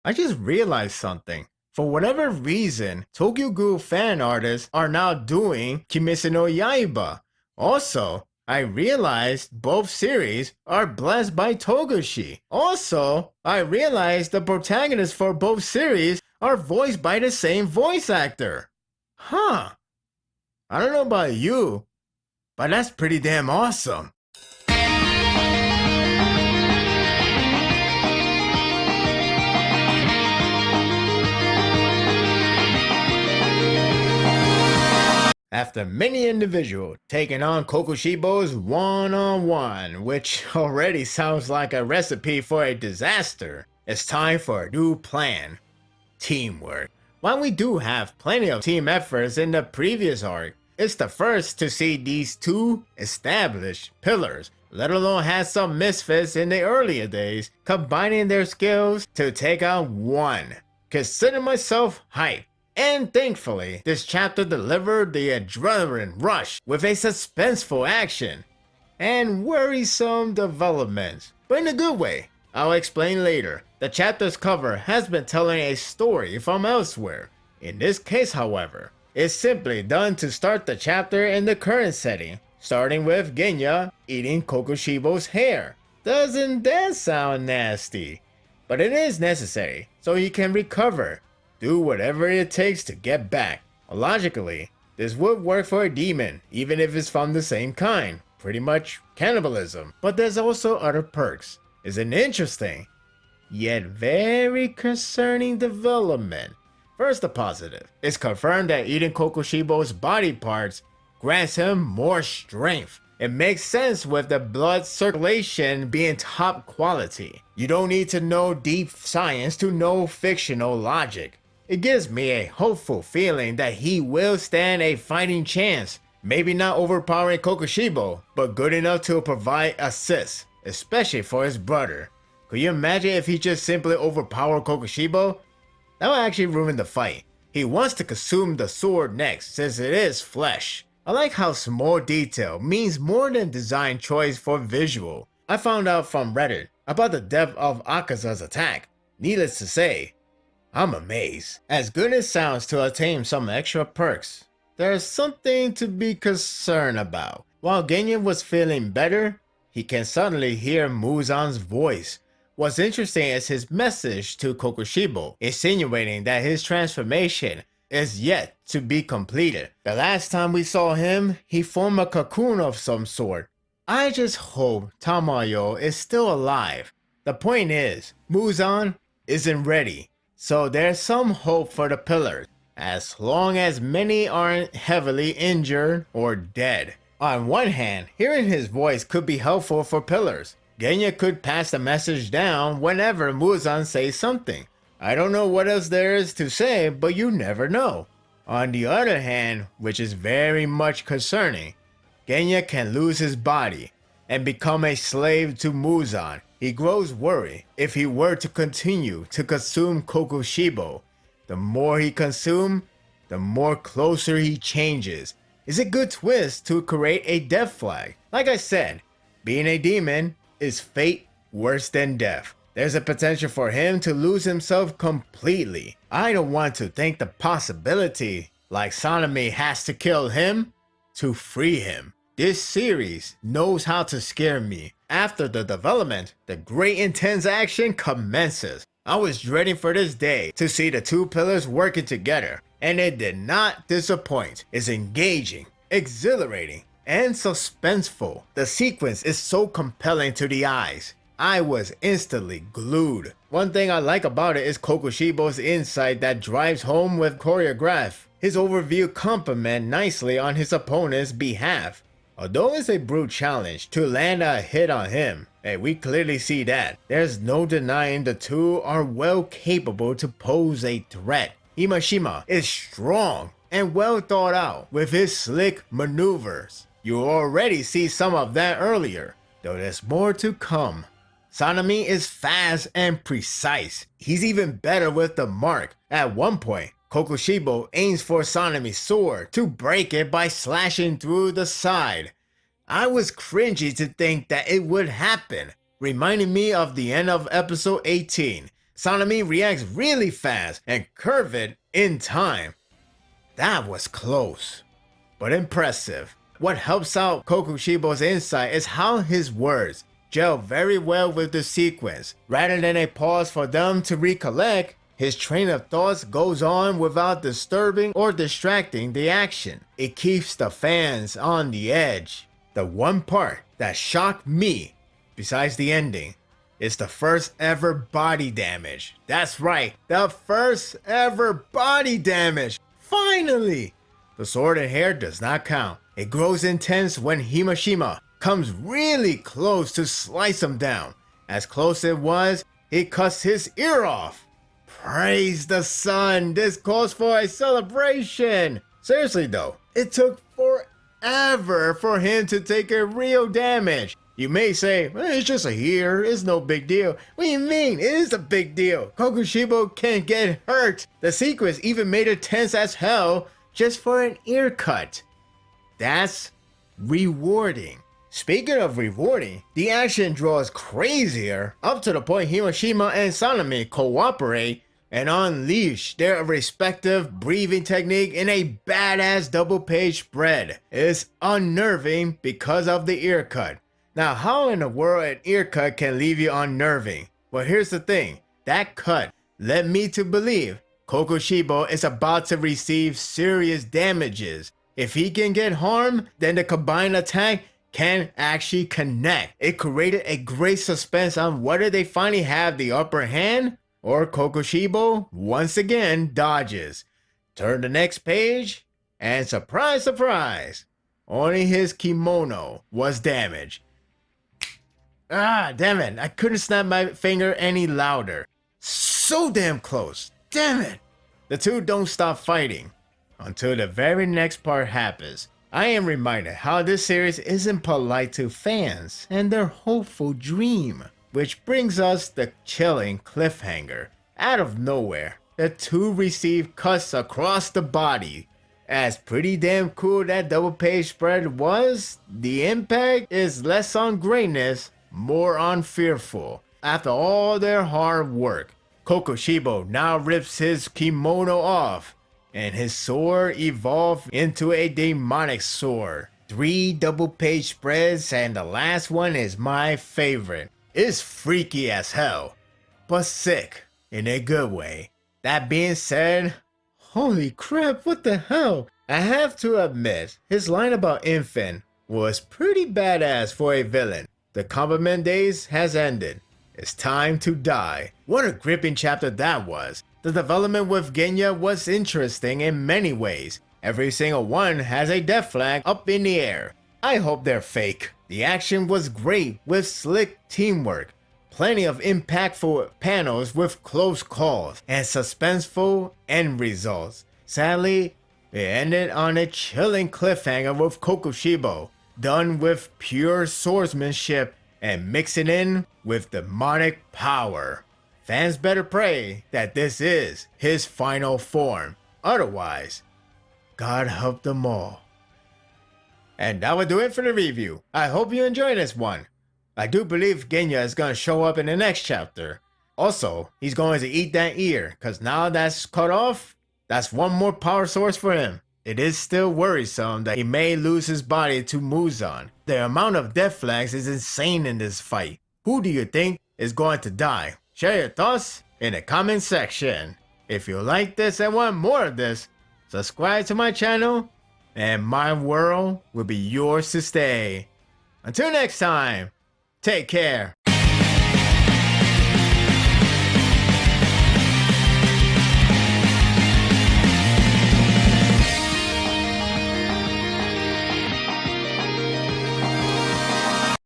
I just realized something. For whatever reason, Tokyo Ghoul fan artists are now doing Kimetsu no Yaiba. Also, I realized both series are blessed by Togashi. Also, I realized the protagonists for both series are voiced by the same voice actor. Huh. I don't know about you, but that's pretty damn awesome. After many individuals taking on Kokushibo's one-on-one, which already sounds like a recipe for a disaster, it's time for a new plan. Teamwork. While we do have plenty of team efforts in the previous arc, it's the first to see these two established pillars, let alone have some misfits in the earlier days, combining their skills to take on one. Consider myself hyped. And thankfully, this chapter delivered the adrenaline rush with a suspenseful action and worrisome developments, but in a good way. I'll explain later. The chapter's cover has been telling a story from elsewhere. In this case, however, it's simply done to start the chapter in the current setting, starting with Genya eating Kokushibo's hair. Doesn't that sound nasty? But it is necessary, so he can recover. Do whatever it takes to get back. Logically, this would work for a demon, even if it's from the same kind. Pretty much cannibalism. But there's also other perks. It's an interesting, yet very concerning development. First, the positive. It's confirmed that eating Kokushibo's body parts grants him more strength. It makes sense with the blood circulation being top quality. You don't need to know deep science to know fictional logic. It gives me a hopeful feeling that he will stand a fighting chance. Maybe not overpowering Kokushibo, but good enough to provide assists, especially for his brother. Could you imagine if he just simply overpowered Kokushibo? That would actually ruin the fight. He wants to consume the sword next since it is flesh. I like how small detail means more than design choice for visual. I found out from Reddit about the depth of Akaza's attack. Needless to say, I'm amazed. As good as it sounds to attain some extra perks, there's something to be concerned about. While Genya was feeling better, he can suddenly hear Muzan's voice. What's interesting is his message to Kokushibo, insinuating that his transformation is yet to be completed. The last time we saw him, he formed a cocoon of some sort. I just hope Tamayo is still alive. The point is, Muzan isn't ready. So there's some hope for the pillars, as long as many aren't heavily injured or dead. On one hand, hearing his voice could be helpful for pillars. Genya could pass the message down whenever Muzan says something. I don't know what else there is to say, but you never know. On the other hand, which is very much concerning, Genya can lose his body and become a slave to Muzan. He grows worried if he were to continue to consume Kokushibo. The more he consumes, the more closer he changes. It's a good twist to create a death flag. Like I said, being a demon is fate worse than death. There's a potential for him to lose himself completely. I don't want to think the possibility like Sanemi has to kill him to free him. This series knows how to scare me. After the development, the great intense action commences. I was dreading for this day to see the two pillars working together, and it did not disappoint. It's engaging, exhilarating, and suspenseful. The sequence is so compelling to the eyes. I was instantly glued. One thing I like about it is Kokushibo's insight that drives home with choreograph. His overview complement nicely on his opponent's behalf. Although it's a brute challenge to land a hit on him, and we clearly see that, there's no denying the two are well capable to pose a threat. Imashima is strong and well thought out with his slick maneuvers. You already see some of that earlier, though there's more to come. Sanemi is fast and precise. He's even better with the mark. At one point, Kokushibo aims for Sanemi's sword to break it by slashing through the side. I was cringy to think that it would happen, reminding me of the end of episode 18. Sanemi reacts really fast and curve it in time. That was close, but impressive. What helps out Kokushibo's insight is how his words gel very well with the sequence. Rather than a pause for them to recollect, his train of thoughts goes on without disturbing or distracting the action. It keeps the fans on the edge. The one part that shocked me, besides the ending, is the first ever body damage. That's right, the first ever body damage. Finally! The sword and hair does not count. It grows intense when Himashima comes really close to slice him down. As close it was, he cuts his ear off. Praise the sun, this calls for a celebration. Seriously though, it took forever for him to take a real damage. You may say, well, it's just a ear, it's no big deal. What do you mean? It is a big deal. Kokushibo can get hurt. The sequence even made it tense as hell just for an ear cut. That's rewarding. Speaking of rewarding, the action draws crazier up to the point Himashima and Sanemi cooperate and unleash their respective breathing technique in a badass double page spread. It's unnerving because of the ear cut. Now, how in the world an ear cut can leave you unnerving? Well, here's the thing. That cut led me to believe Kokushibo is about to receive serious damages. If he can get harmed, then the combined attack can actually connect. It created a great suspense on whether they finally have the upper hand or Kokushibo once again dodges. Turn the next page and surprise, surprise, only his kimono was damaged. Ah, damn it, I couldn't snap my finger any louder. So damn close, damn it. The two don't stop fighting until the very next part happens. I am reminded how this series isn't polite to fans and their hopeful dream. Which brings us the chilling cliffhanger. Out of nowhere, the two receive cuts across the body. As pretty damn cool that double page spread was, the impact is less on greatness, more on fearful. After all their hard work, Kokushibo now rips his kimono off, and his sword evolved into a demonic sword. 3 double page spreads, and the last one is my favorite. It's freaky as hell, but sick in a good way. That being said, holy crap, what the hell? I have to admit, his line about infant was pretty badass for a villain. The compliment days has ended. It's time to die. What a gripping chapter that was. The development with Genya was interesting in many ways. Every single one has a death flag up in the air. I hope they're fake. The action was great with slick teamwork. Plenty of impactful panels with close calls and suspenseful end results. Sadly, it ended on a chilling cliffhanger with Kokushibo, done with pure swordsmanship and mixing in with demonic power. Fans better pray that this is his final form. Otherwise, God help them all. And that will do it for the review. I hope you enjoyed this one. I do believe Genya is going to show up in the next chapter. Also, he's going to eat that ear, because now that's cut off, that's one more power source for him. It is still worrisome that he may lose his body to Muzan. The amount of death flags is insane in this fight. Who do you think is going to die? Share your thoughts in the comment section. If you like this and want more of this, subscribe to my channel and my world will be yours to stay. Until next time, take care.